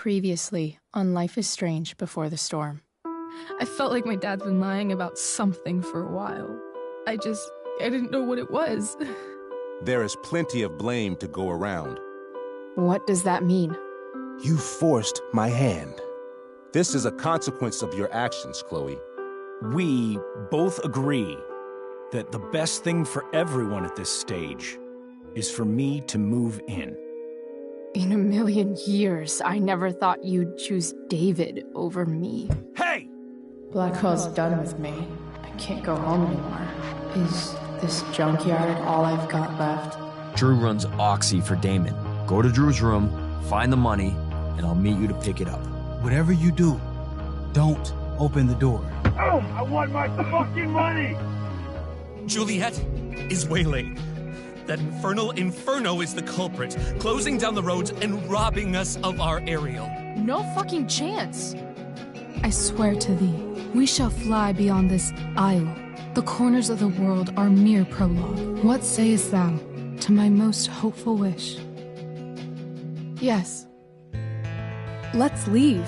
Previously on Life is Strange Before the Storm. I felt like my dad's been lying about something for a while. I didn't know what it was. There is plenty of blame to go around. What does that mean? You forced my hand. This is a consequence of your actions, Chloe. We both agree that the best thing for everyone at this stage is for me to move in. In a million years, I never thought you'd choose David over me. Hey! Blackwell's done with me. I can't go home anymore. Is this junkyard all I've got left? Drew runs Oxy for Damon. Go to Drew's room, find the money, and I'll meet you to pick it up. Whatever you do, don't open the door. Oh, I want my fucking money! Juliet is waylaid. That infernal inferno is the culprit, closing down the roads and robbing us of our aerial. No fucking chance. I swear to thee, we shall fly beyond this isle. The corners of the world are mere prologue. What sayest thou to my most hopeful wish? Yes. Let's leave.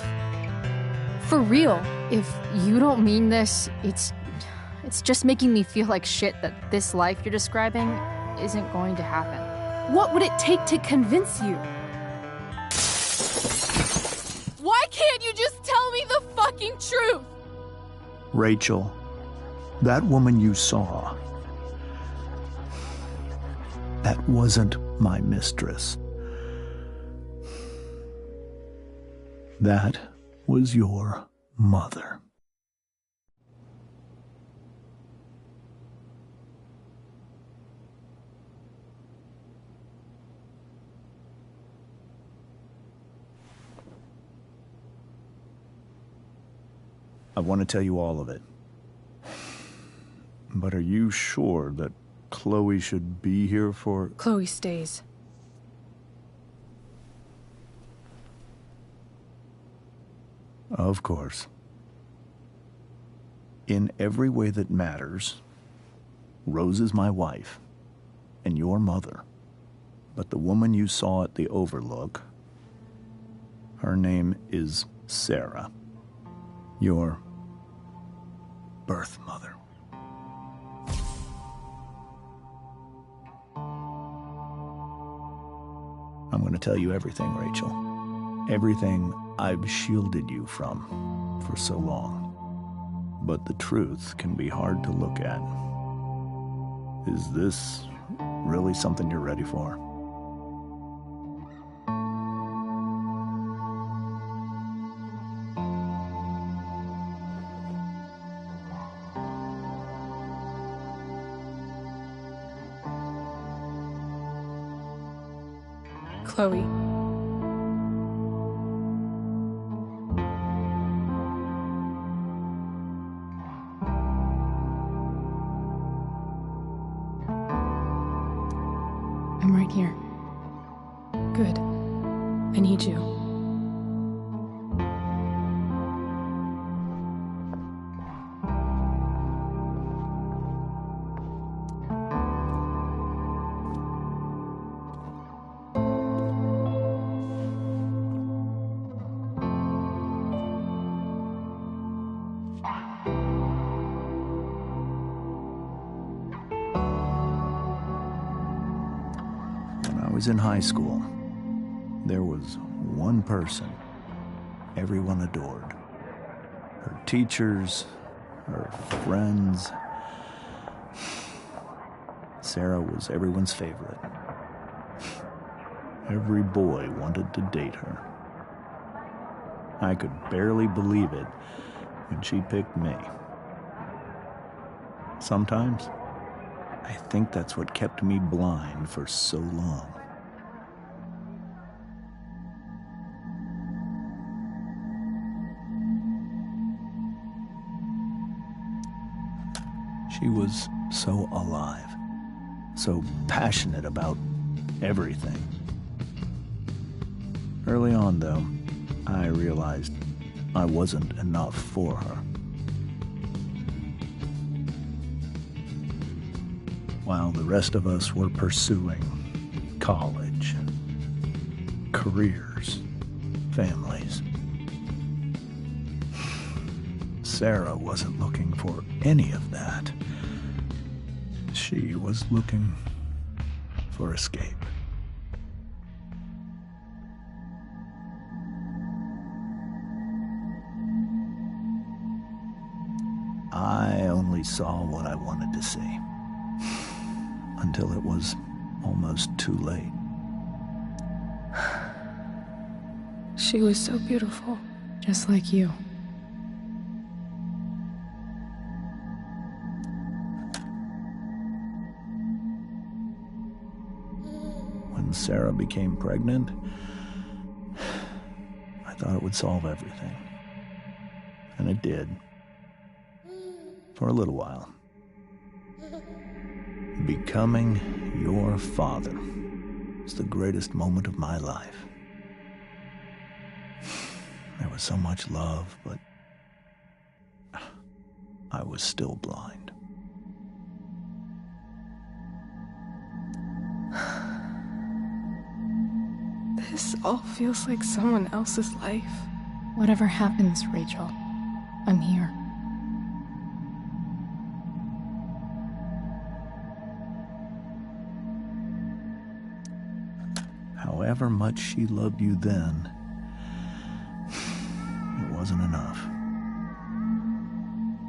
For real. If you don't mean this, it's just making me feel like shit that this life you're describing isn't going to happen. What would it take to convince you? Why can't you just tell me the fucking truth? Rachel, that woman you saw, that wasn't my mistress. That was your mother. I want to tell you all of it. But are you sure that Chloe should be here for... Chloe stays. Of course. In every way that matters, Rose is my wife and your mother. But the woman you saw at the Overlook, her name is Sarah, your birth mother. I'm going to tell you everything, Rachel. Everything I've shielded you from for so long. But the truth can be hard to look at. Is this really something you're ready for? Chloe. I'm right here. Good. I need you. When I was in high school, there was one person everyone adored. Her teachers, her friends. Sarah was everyone's favorite. Every boy wanted to date her. I could barely believe it when she picked me. Sometimes, I think that's what kept me blind for so long. She was so alive, so passionate about everything. Early on, though, I realized I wasn't enough for her. While the rest of us were pursuing college, careers, families. Sarah wasn't looking for any of that. She was looking for escape. I only saw what I wanted to see, until it was almost too late. She was so beautiful, just like you. When Sarah became pregnant, I thought it would solve everything. And it did. For a little while. Becoming your father was the greatest moment of my life. There was so much love, but I was still blind. This all feels like someone else's life. Whatever happens, Rachel, I'm here. However much she loved you then, it wasn't enough.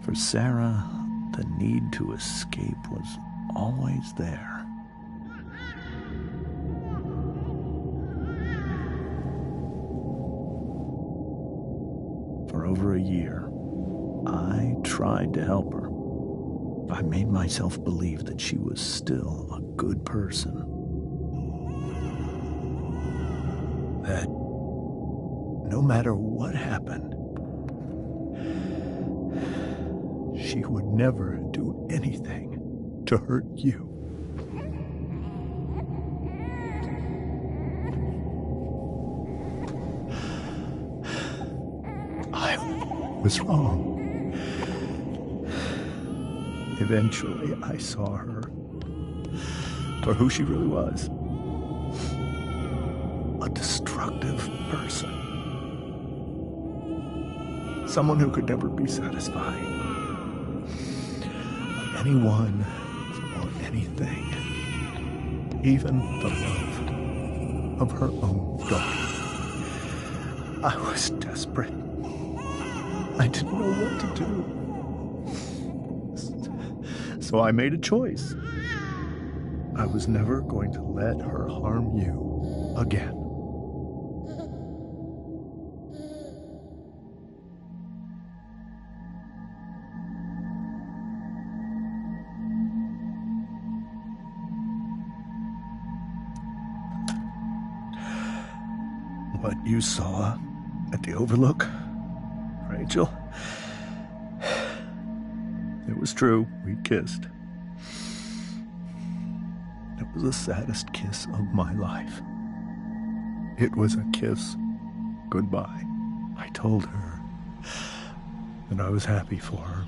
For Sarah, the need to escape was always there. For over a year, I tried to help her. I made myself believe that she was still a good person. That no matter what happened, she would never do anything to hurt you. I was wrong. Eventually, I saw her for who she really was. A destructive person. Someone who could never be satisfied by anyone or anything. Even the love of her own daughter. I was desperate. I didn't know what to do. So I made a choice. I was never going to let her harm you again. What you saw at the Overlook, Rachel, it was true. We kissed. It was the saddest kiss of my life. It was a kiss goodbye. I told her that I was happy for her.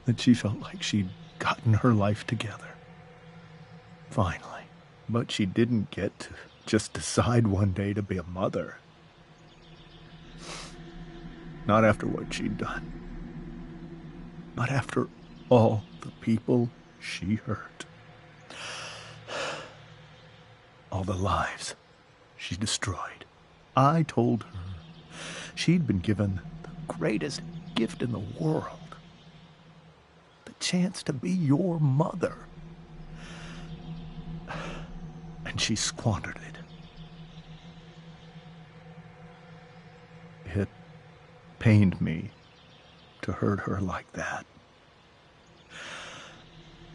That she felt like she'd gotten her life together. Finally. But she didn't get to just decide one day to be a mother. Not after what she'd done. But after all the people she hurt. All the lives she destroyed. I told her she'd been given the greatest gift in the world. The chance to be your mother. And she squandered it. It pained me to hurt her like that.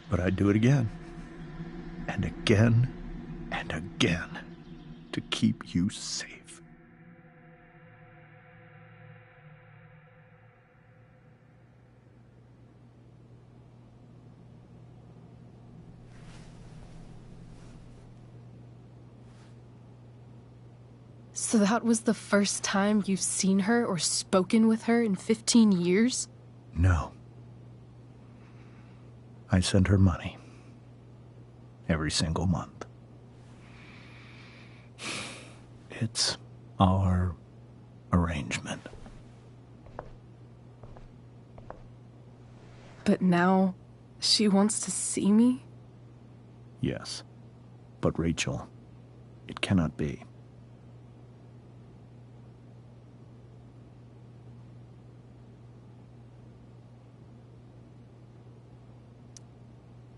But I'd do it again. And again. And again. To keep you safe. So that was the first time you've seen her or spoken with her in 15 years? No. I sent her money. Every single month. It's our arrangement. But now, she wants to see me? Yes. But Rachel, it cannot be.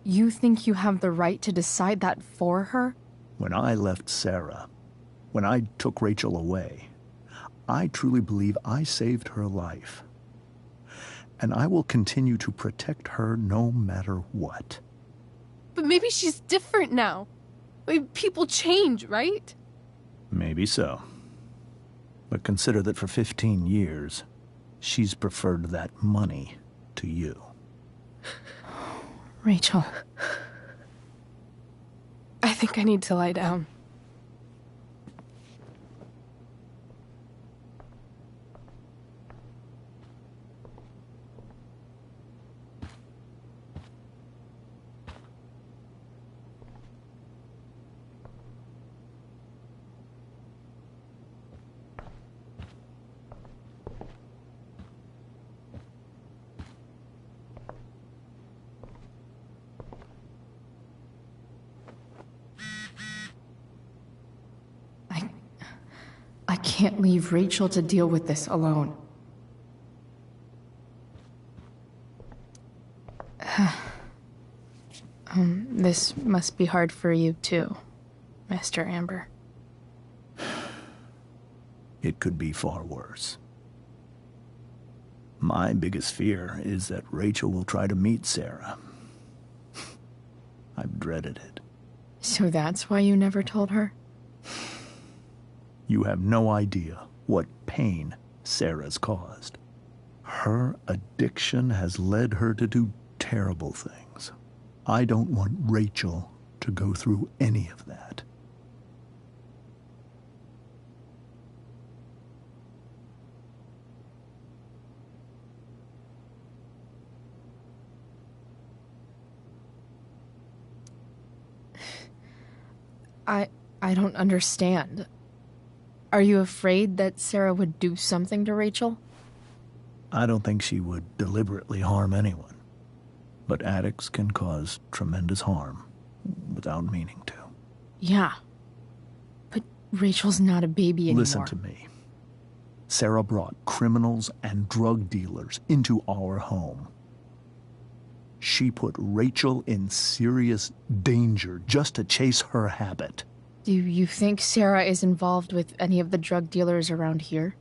You think you have the right to decide that for her? When I left Sarah, when I took Rachel away, I truly believe I saved her life. And I will continue to protect her no matter what. But maybe she's different now. People change, right? Maybe so. But consider that for 15 years, she's preferred that money to you. Rachel. I think I need to lie down. I can't leave Rachel to deal with this alone. This must be hard for you too, Mr. Amber. It could be far worse. My biggest fear is that Rachel will try to meet Sarah. I've dreaded it. So that's why you never told her? You have no idea what pain Sarah's caused. Her addiction has led her to do terrible things. I don't want Rachel to go through any of that. I don't understand. Are you afraid that Sarah would do something to Rachel? I don't think she would deliberately harm anyone. But addicts can cause tremendous harm without meaning to. Yeah. But Rachel's not a baby anymore. Listen to me. Sarah brought criminals and drug dealers into our home. She put Rachel in serious danger just to chase her habit. Do you think Sarah is involved with any of the drug dealers around here?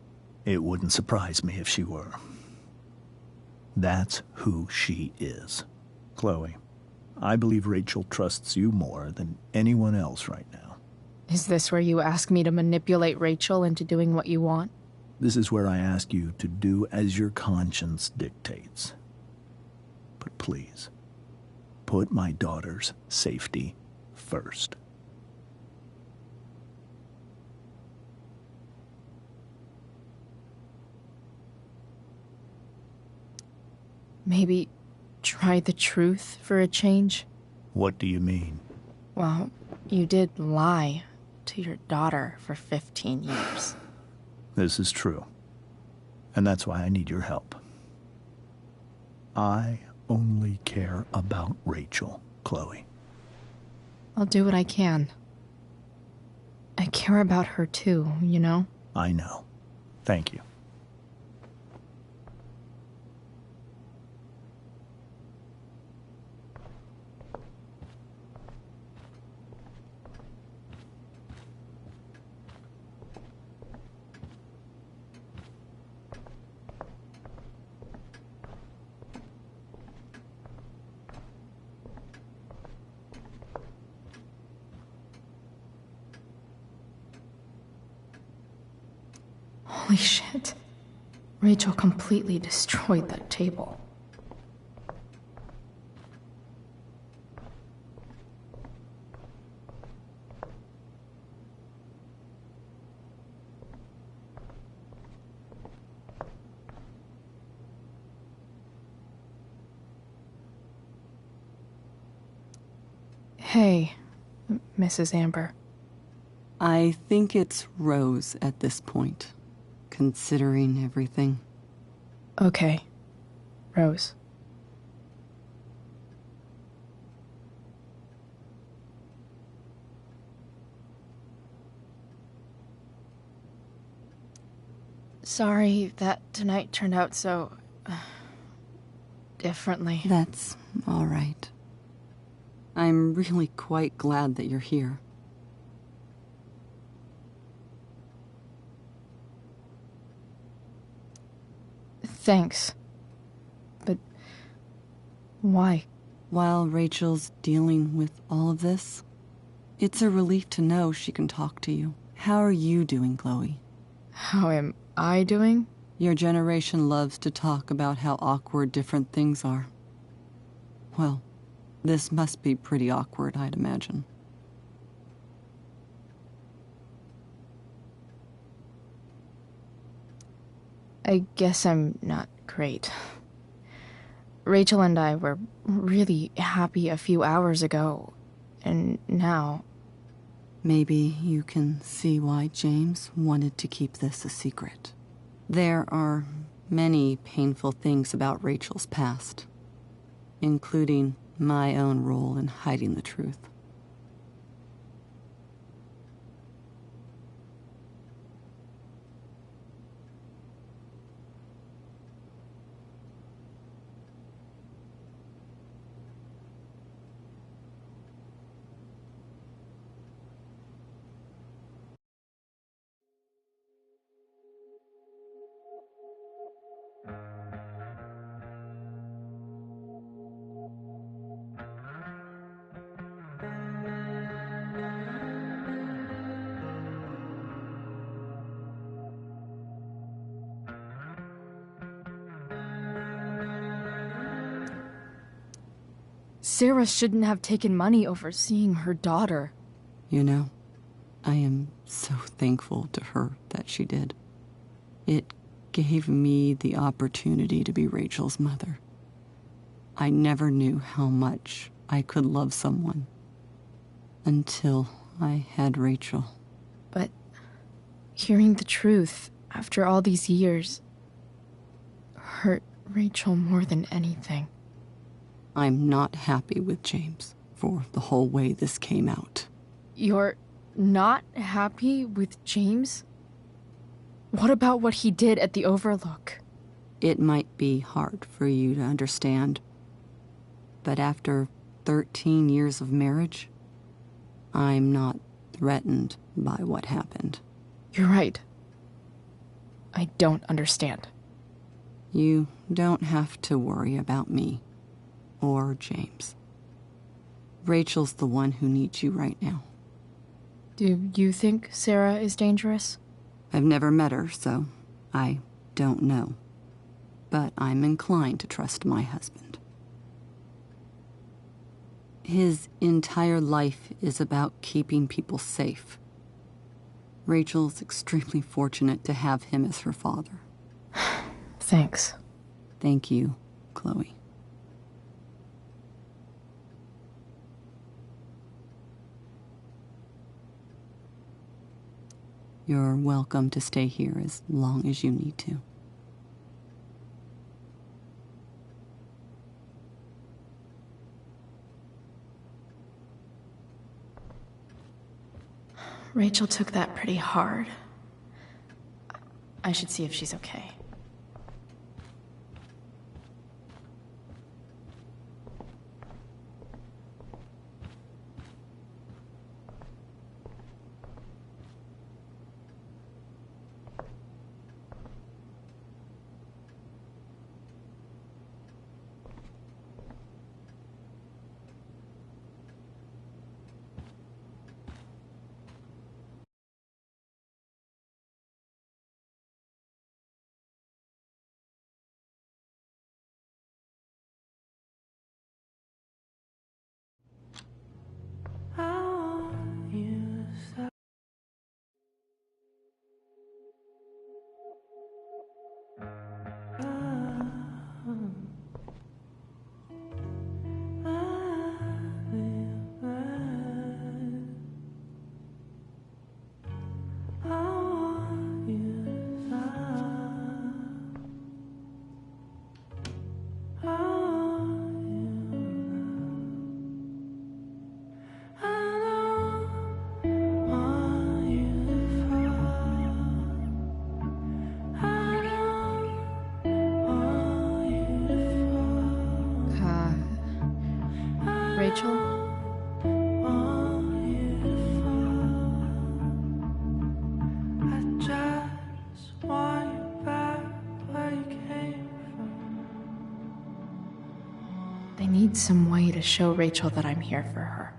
It wouldn't surprise me if she were. That's who she is. Chloe, I believe Rachel trusts you more than anyone else right now. Is this where you ask me to manipulate Rachel into doing what you want? This is where I ask you to do as your conscience dictates. But please, put my daughter's safety first. Maybe try the truth for a change? What do you mean? Well, you did lie to your daughter for 15 years. This is true. And that's why I need your help. I only care about Rachel, Chloe. I'll do what I can. I care about her too, you know? I know. Thank you. Holy shit. Rachel completely destroyed that table. Hey, Mrs. Amber. I think it's Rose at this point, considering everything. Okay. Rose. Sorry that tonight turned out so... differently. That's all right. I'm really quite glad that you're here. Thanks. But... why? While Rachel's dealing with all of this, it's a relief to know she can talk to you. How are you doing, Chloe? How am I doing? Your generation loves to talk about how awkward different things are. Well, this must be pretty awkward, I'd imagine. I guess I'm not great. Rachel and I were really happy a few hours ago, and now... Maybe you can see why James wanted to keep this a secret. There are many painful things about Rachel's past, including my own role in hiding the truth. Sarah shouldn't have taken money over seeing her daughter. You know, I am so thankful to her that she did. It gave me the opportunity to be Rachel's mother. I never knew how much I could love someone until I had Rachel. But hearing the truth after all these years hurt Rachel more than anything. I'm not happy with James for the whole way this came out. You're not happy with James? What about what he did at the Overlook? It might be hard for you to understand, but after 13 years of marriage, I'm not threatened by what happened. You're right. I don't understand. You don't have to worry about me or James. Rachel's the one who needs you right now. Do you think Sarah is dangerous? I've never met her, so I don't know. But I'm inclined to trust my husband. His entire life is about keeping people safe. Rachel's extremely fortunate to have him as her father. Thanks. Thank you, Chloe. You're welcome to stay here as long as you need to. Rachel took that pretty hard. I should see if she's okay. Rachel? They need some way to show Rachel that I'm here for her.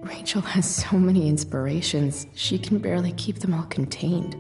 Rachel has so many inspirations, she can barely keep them all contained.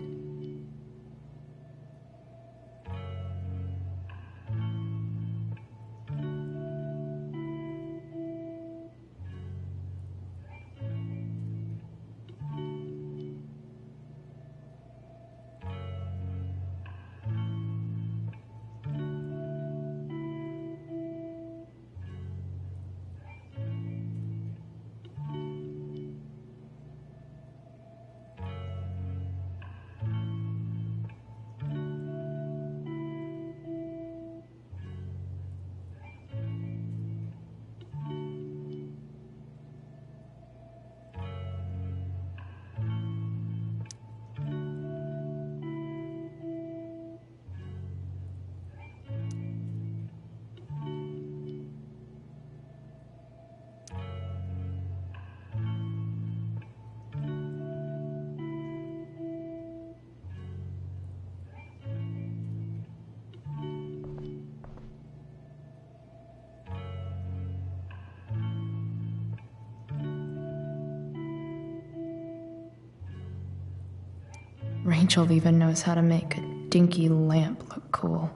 Rachel even knows how to make a dinky lamp look cool.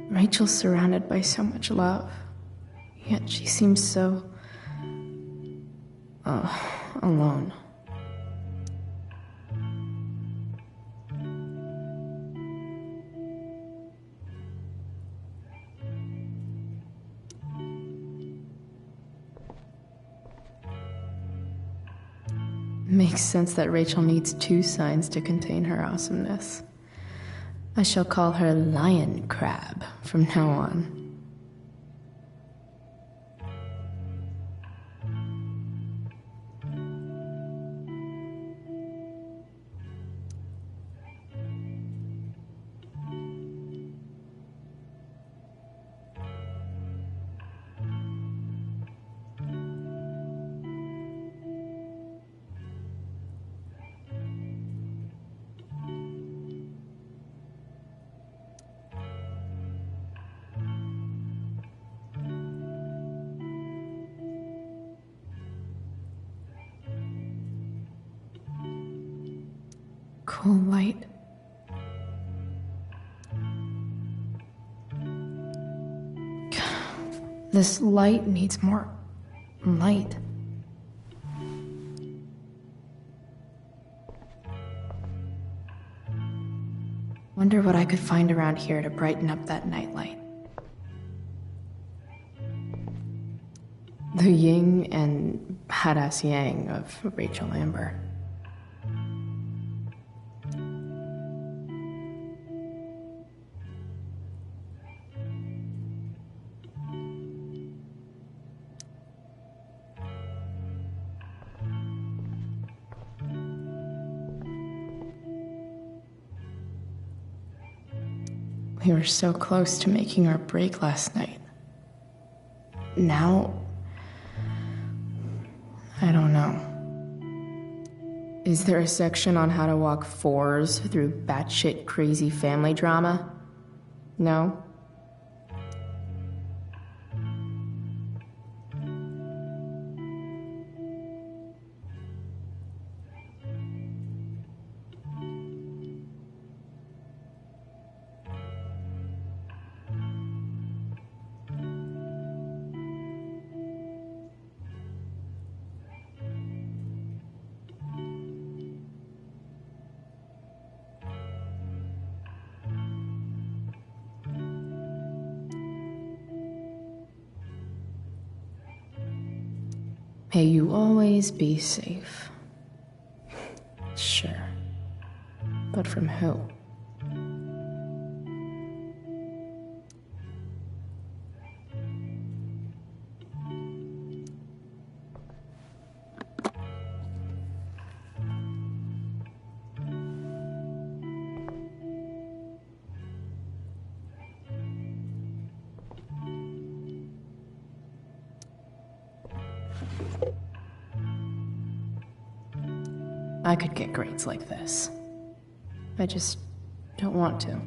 Rachel's surrounded by so much love, yet she seems so... alone. Makes sense that Rachel needs two signs to contain her awesomeness. I shall call her Lion Crab from now on. Cool light. This light needs more light. Wonder what I could find around here to brighten up that nightlight. The yin and badass yang of Rachel Amber. We were so close to making our break last night. Now, I don't know. Is there a section on how to walk fours through batshit crazy family drama? No? May you always be safe. Sure. But from who? I could get grades like this. I just don't want to.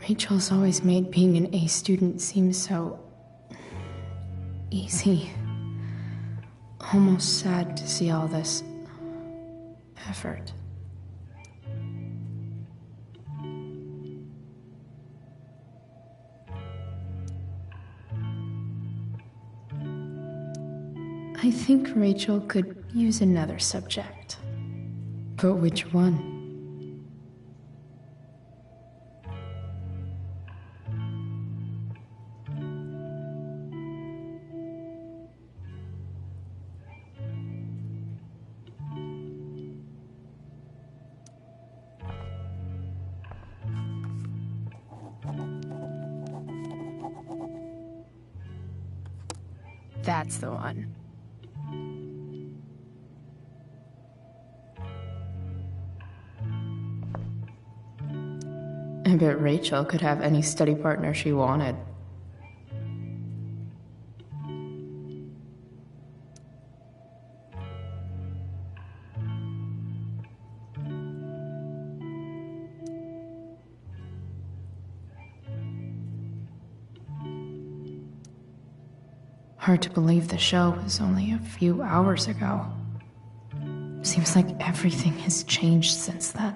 Rachel's always made being an A student seem so easy. Almost sad to see all this effort. I think Rachel could use another subject. But which one? That's the one. I bet Rachel could have any study partner she wanted. Hard to believe the show was only a few hours ago. Seems like everything has changed since then.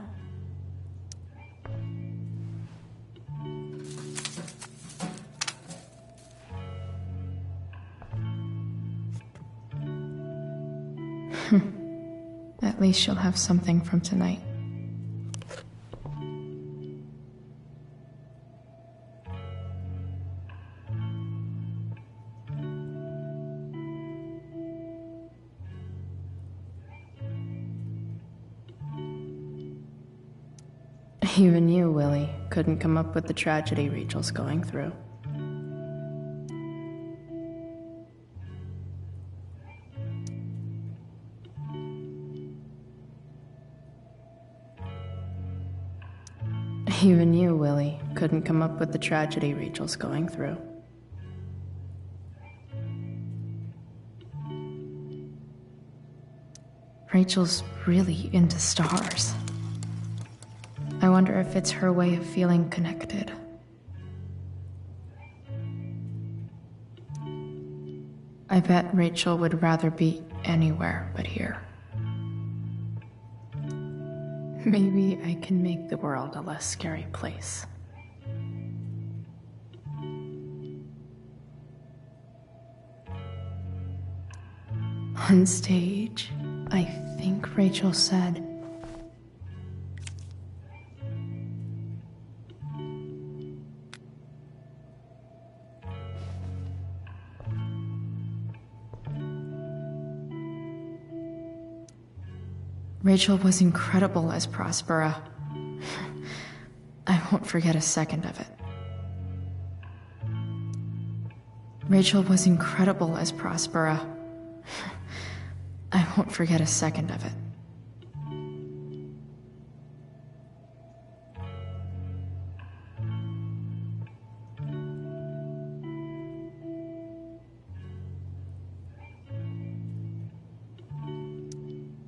At least she'll have something from tonight. Even you, Willie, couldn't come up with the tragedy Rachel's going through. Even you, Willie, couldn't come up with the tragedy Rachel's going through. Rachel's really into stars. I wonder if it's her way of feeling connected. I bet Rachel would rather be anywhere but here. Maybe I can make the world a less scary place. On stage, I think Rachel said, Rachel was incredible as Prospera. I won't forget a second of it. Rachel was incredible as Prospera. I won't forget a second of it.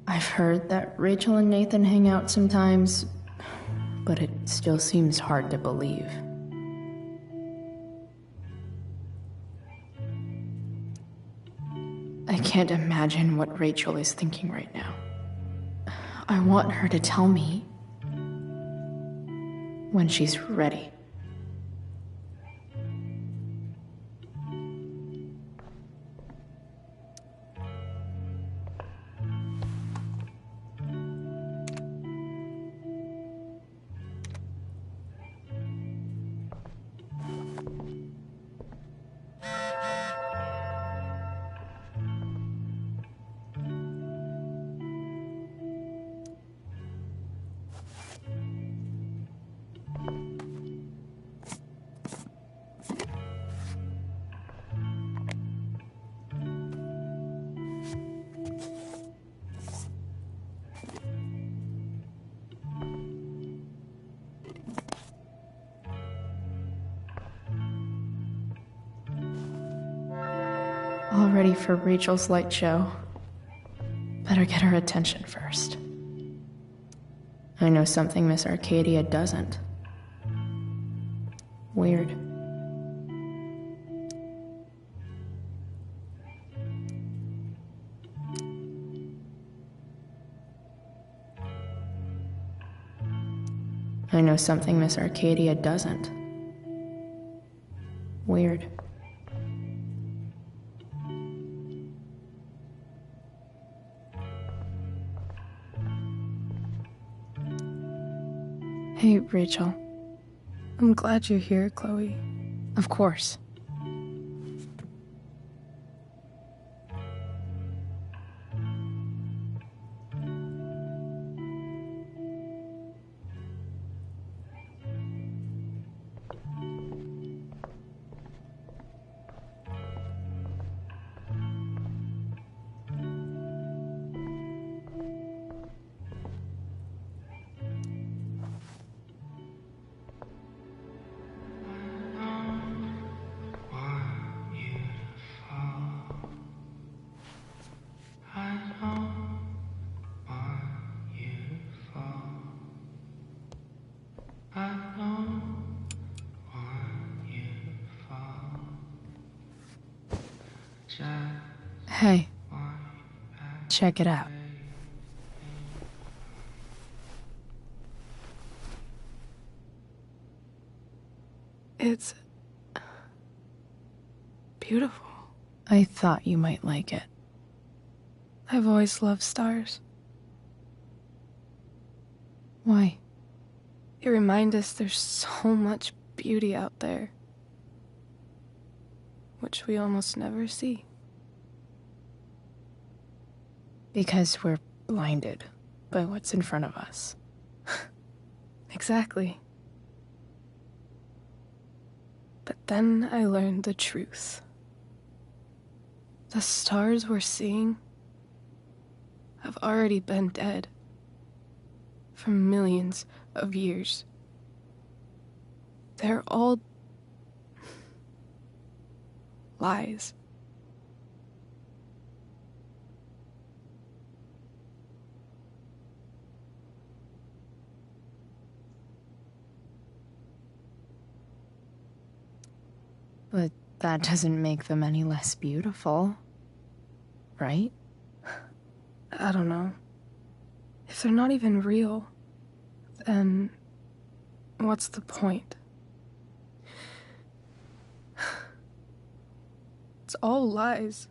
I've heard that Rachel and Nathan hang out sometimes, but it still seems hard to believe. I can't imagine what Rachel is thinking right now. I want her to tell me when she's ready. ready for Rachel's light show. Better get her attention first. I know something Miss Arcadia doesn't. Weird. I know something Miss Arcadia doesn't. Weird. Hey, Rachel. I'm glad you're here, Chloe. Of course. Hey, check it out. It's beautiful. I thought you might like it. I've always loved stars. Why? They remind us there's so much beauty out there, which we almost never see. Because we're blinded by what's in front of us. Exactly. But then I learned the truth. The stars we're seeing have already been dead for millions of years. They're all lies. But that doesn't make them any less beautiful, right? I don't know. If they're not even real, then what's the point? It's all lies.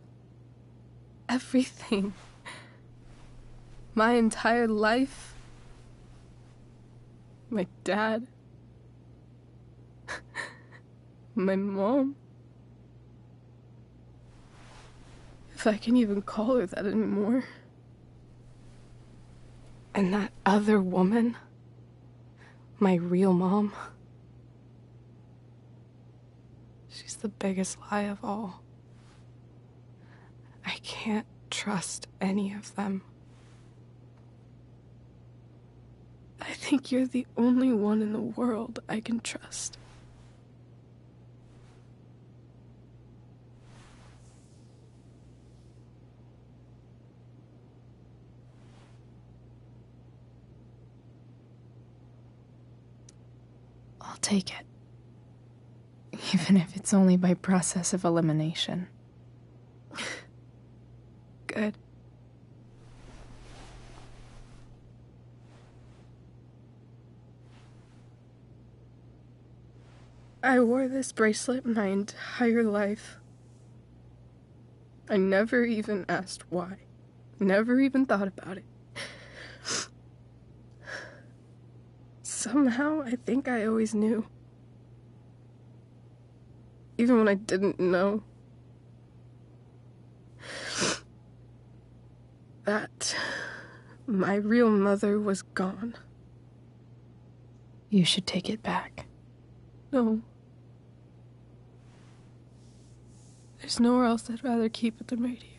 Everything. My entire life. My dad. My mom. If I can even call her that anymore. And that other woman. My real mom. She's the biggest lie of all. I can't trust any of them. I think you're the only one in the world I can trust. I'll take it. Even if it's only by process of elimination. Good. I wore this bracelet my entire life. I never even asked why. Never even thought about it. Somehow, I think I always knew. Even when I didn't know. That my real mother was gone. You should take it back. No. There's nowhere else I'd rather keep it than right here.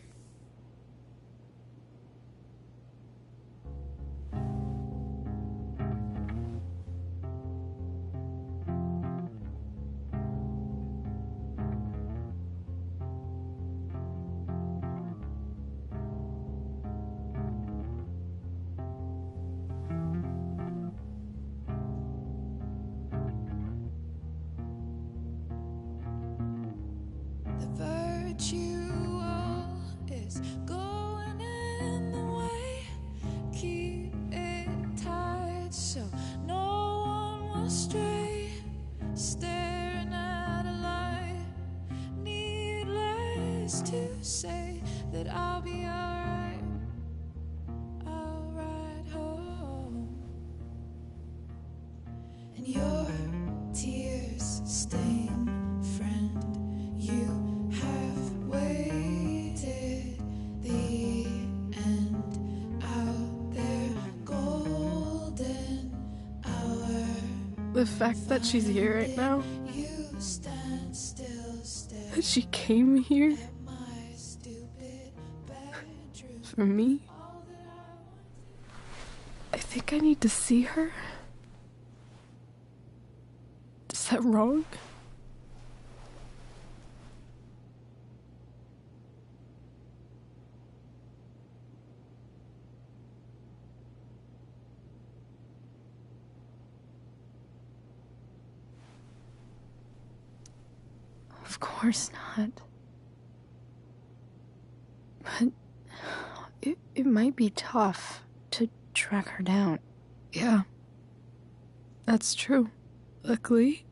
that I'll be alright. I'll ride home. And your tears stain, friend. You have waited the end out there, golden hour. The fact that she's here right now, that she came here for me, I think I need to see her. Is that wrong? Of course not. But it might be tough to track her down. Yeah, that's true. Luckily,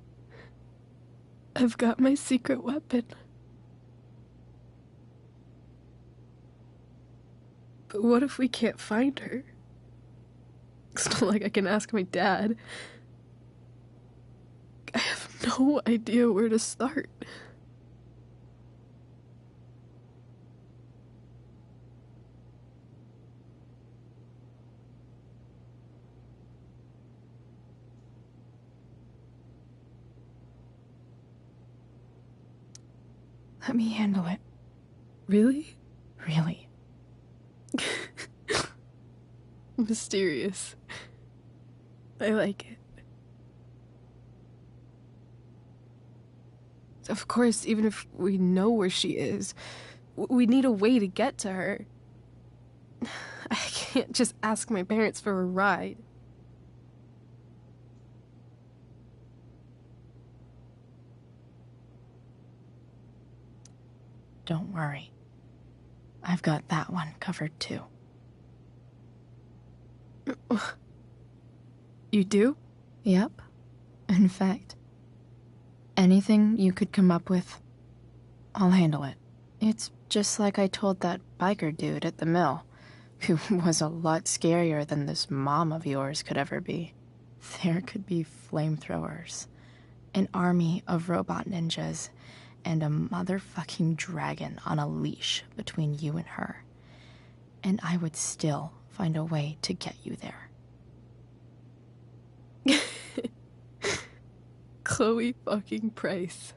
I've got my secret weapon. But what if we can't find her? It's not like I can ask my dad. I have no idea where to start. Let me handle it. Really? Really. Mysterious. I like it. Of course, even if we know where she is, we need a way to get to her. I can't just ask my parents for a ride. Don't worry. I've got that one covered too. You do? Yep. In fact, anything you could come up with, I'll handle it. It's just like I told that biker dude at the mill, who was a lot scarier than this mom of yours could ever be. There could be flamethrowers, an army of robot ninjas, and a motherfucking dragon on a leash between you and her. And I would still find a way to get you there. Chloe fucking Price.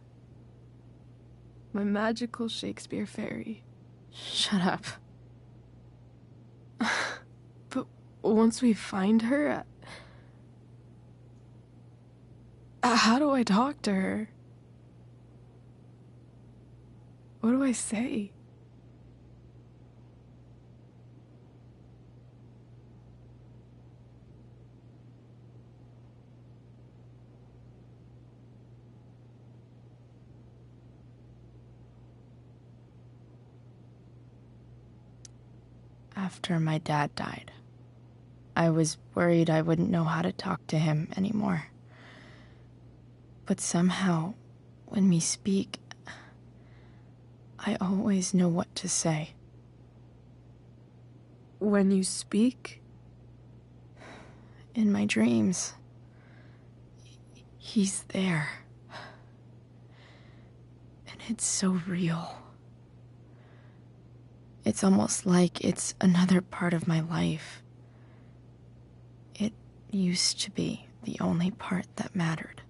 My magical Shakespeare fairy. Shut up. But once we find her, how do I talk to her? What do I say? After my dad died, I was worried I wouldn't know how to talk to him anymore. But somehow, when we speak, I always know what to say. When you speak? In my dreams, he's there. And it's so real. It's almost like it's another part of my life. It used to be the only part that mattered.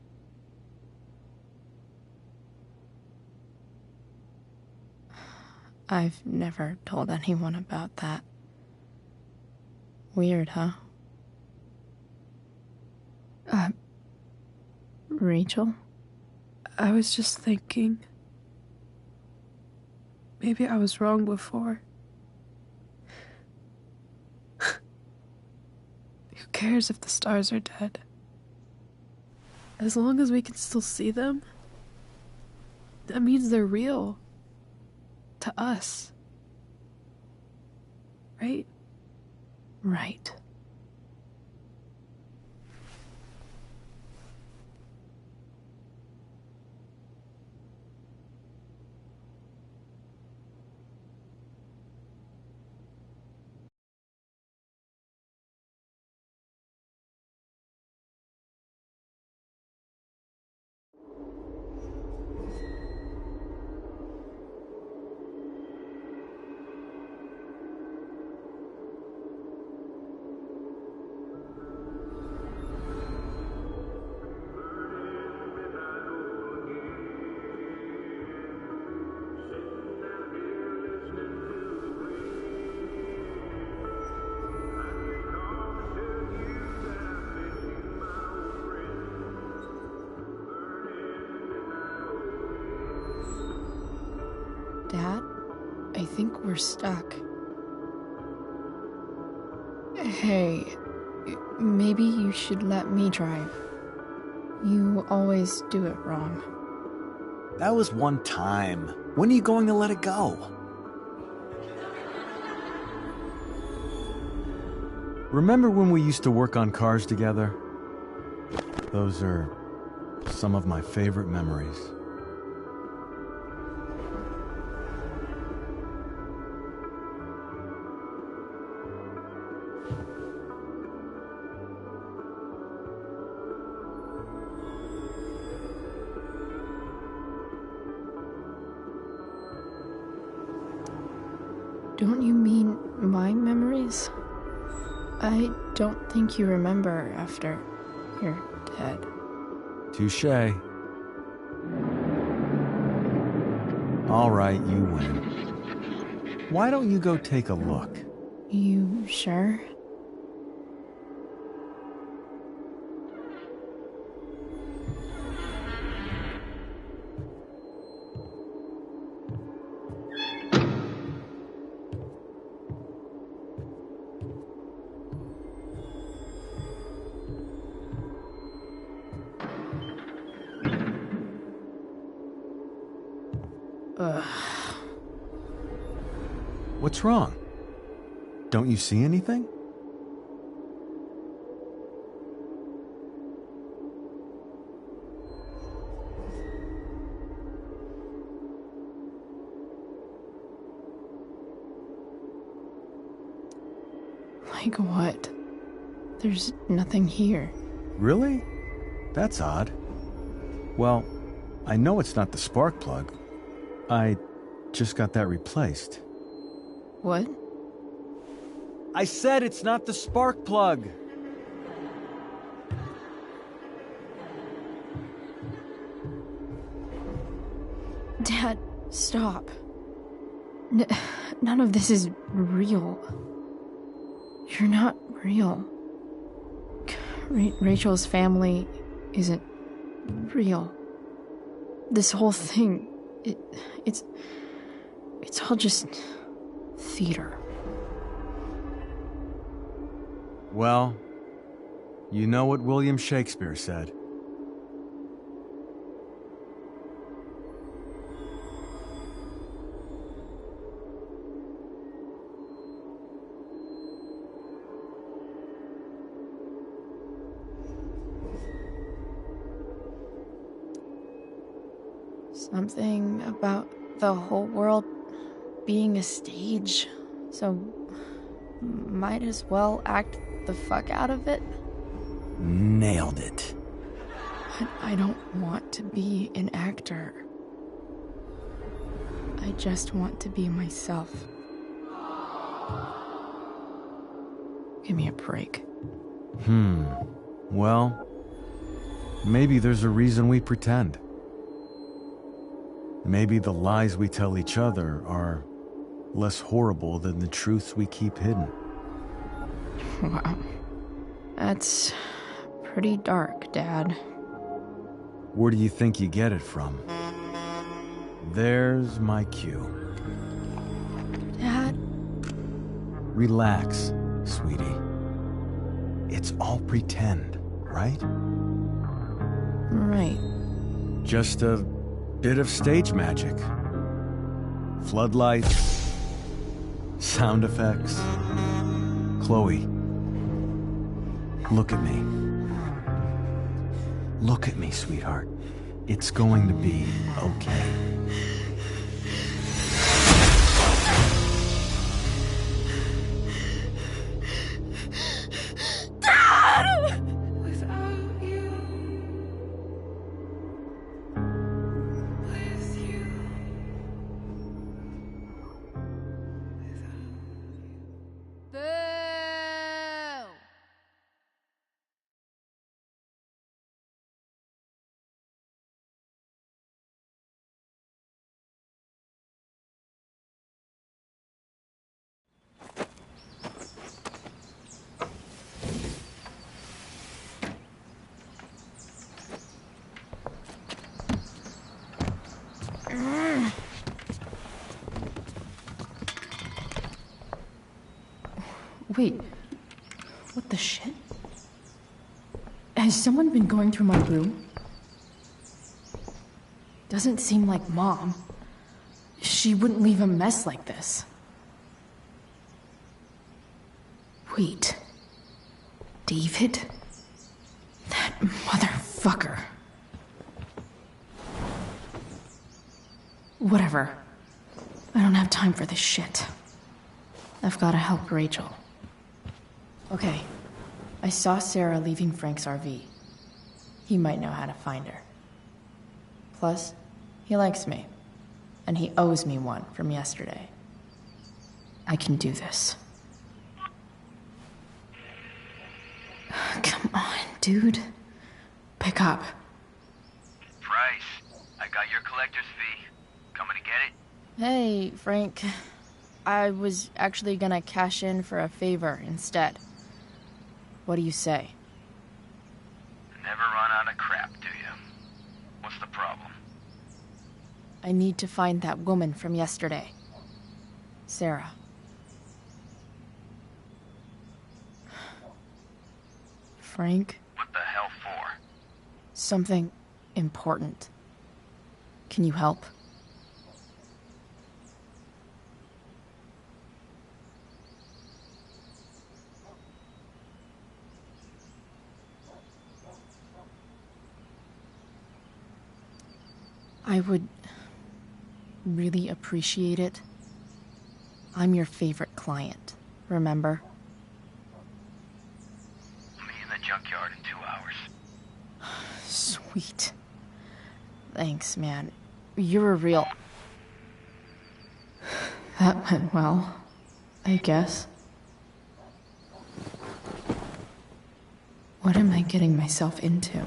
I've never told anyone about that. Weird, huh? Rachel? I was just thinking. Maybe I was wrong before. Who cares if the stars are dead? As long as we can still see them, that means they're real. To us. Right? Right. think we're stuck. Hey, maybe you should let me drive. You always do it wrong. That was one time. When are you going to let it go? Remember when we used to work on cars together? Those are some of my favorite memories. Don't you mean my memories? I don't think you remember after you're dead. Touché. All right, you win. Why don't you go take a look? You sure? Ugh. What's wrong? Don't you see anything? Like what? There's nothing here. Really? That's odd. Well, I know it's not the spark plug. I just got that replaced. What? I said it's not the spark plug! Dad, stop. None of this is real. You're not real. Rachel's family isn't real. This whole thing, it's all just theater. Well, you know what William Shakespeare said. Something about the whole world being a stage, so might as well act the fuck out of it. Nailed it. But I don't want to be an actor. I just want to be myself. Give me a break. Well, maybe there's a reason we pretend. Maybe the lies we tell each other are less horrible than the truths we keep hidden. Wow. That's pretty dark, Dad. Where do you think you get it from? There's my cue. Dad? Relax, sweetie. It's all pretend, right? Right. Just a bit of stage magic. Floodlights, sound effects. Chloe, look at me. Look at me, sweetheart. It's going to be okay. Wait. What the shit? Has someone been going through my room? Doesn't seem like Mom. She wouldn't leave a mess like this. Wait. David? That motherfucker. Whatever. I don't have time for this shit. I've gotta help Rachel. Okay. I saw Sarah leaving Frank's RV. He might know how to find her. Plus, he likes me. And he owes me one from yesterday. I can do this. Come on, dude. Pick up. Price, I got your collector's fee. Coming to get it? Hey, Frank. I was actually gonna cash in for a favor instead. What do you say? Never run out of crap, do you? What's the problem? I need to find that woman from yesterday. Sarah. Frank? What the hell for? Something important. Can you help? I would really appreciate it. I'm your favorite client, remember? Meet in the junkyard in 2 hours. Sweet. Thanks, man. You're a real... That went well, I guess. What am I getting myself into?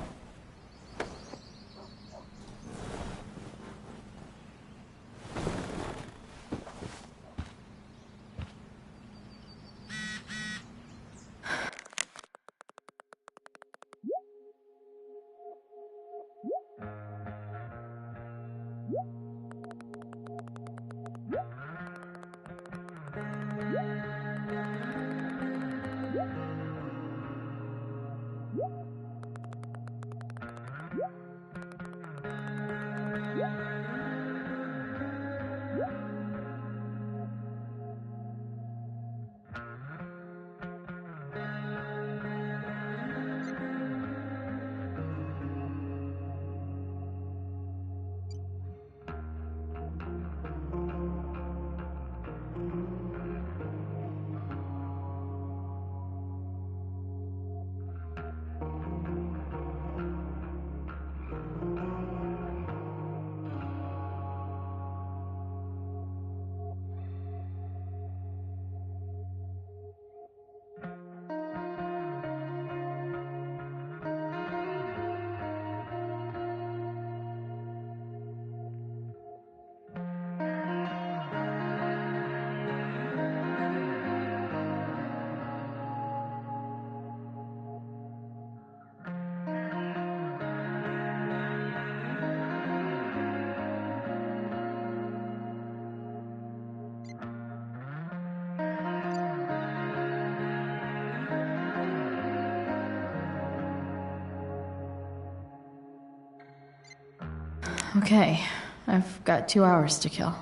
Okay, I've got 2 hours to kill.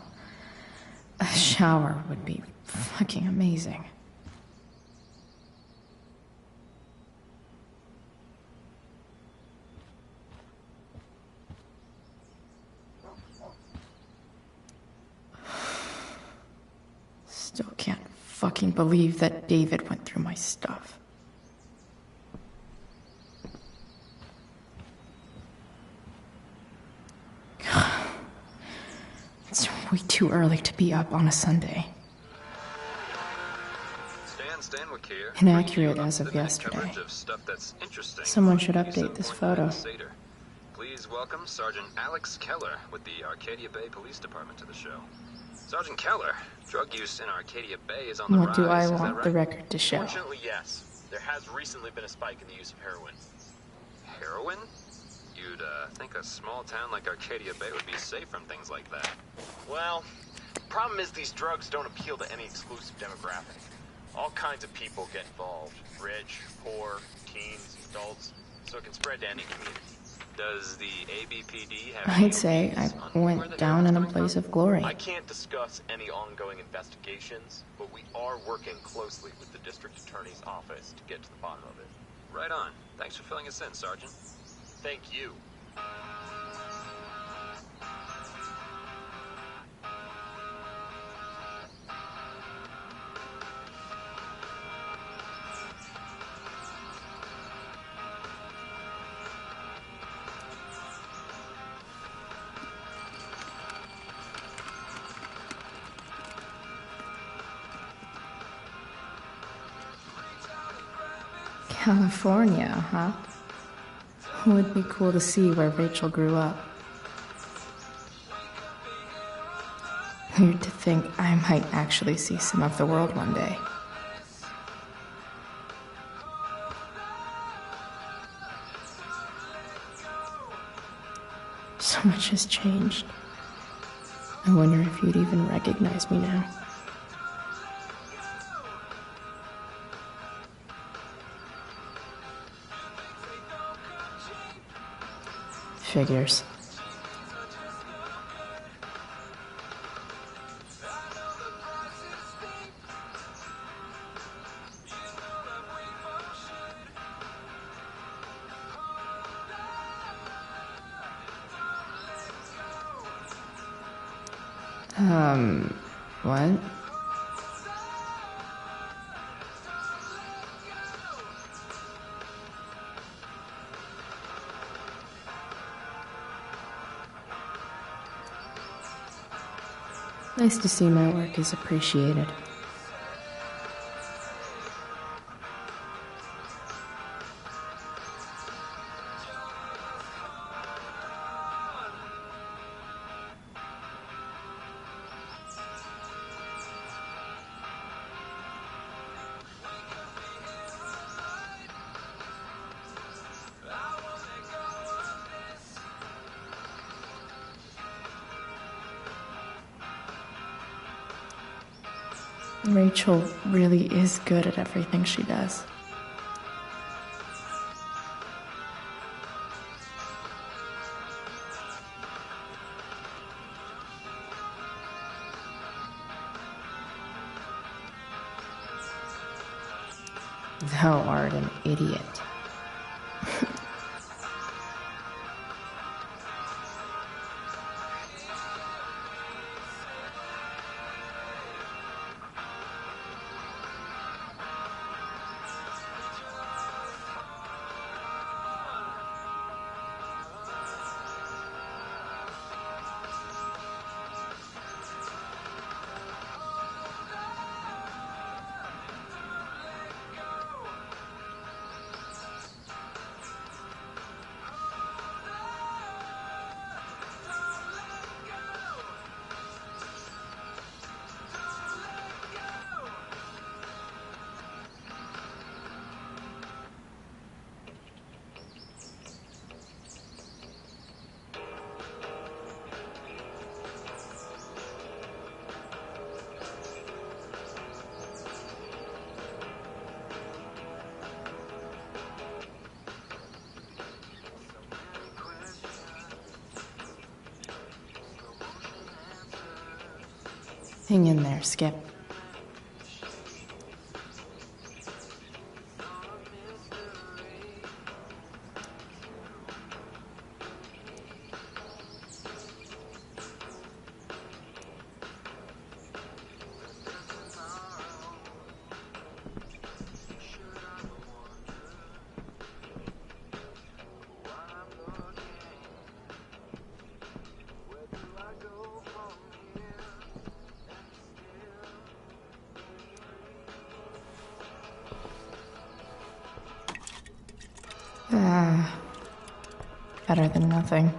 A shower would be fucking amazing. Still can't fucking believe that David went through my stuff. It's way too early to be up on a Sunday. Inaccurate as of yesterday. Someone should update this photo. Please welcome Sergeant Alex Keller with the Arcadia Bay Police Department to the show. Sergeant Keller, drug use in Arcadia Bay is on the rise. What do I want the record to show? Fortunately, yes. There has recently been a spike in the use of heroin. Heroin? You'd think a small town like Arcadia Bay would be safe from things like that. Well, the problem is these drugs don't appeal to any exclusive demographic. All kinds of people get involved. Rich, poor, teens, adults. So it can spread to any community. Does the ABPD have I'd say I went down in a blaze of glory. I can't discuss any ongoing investigations, but we are working closely with the district attorney's office to get to the bottom of it. Right on. Thanks for filling us in, Sergeant. Thank you. California, huh? Would be cool to see where Rachel grew up. Weird to think I might actually see some of the world one day. So much has changed. I wonder if you'd even recognize me now. Figures. What? Nice to see my work is appreciated. Rachel really is good at everything she does. Thou art an idiot. Hang in there, Skip. Better than nothing.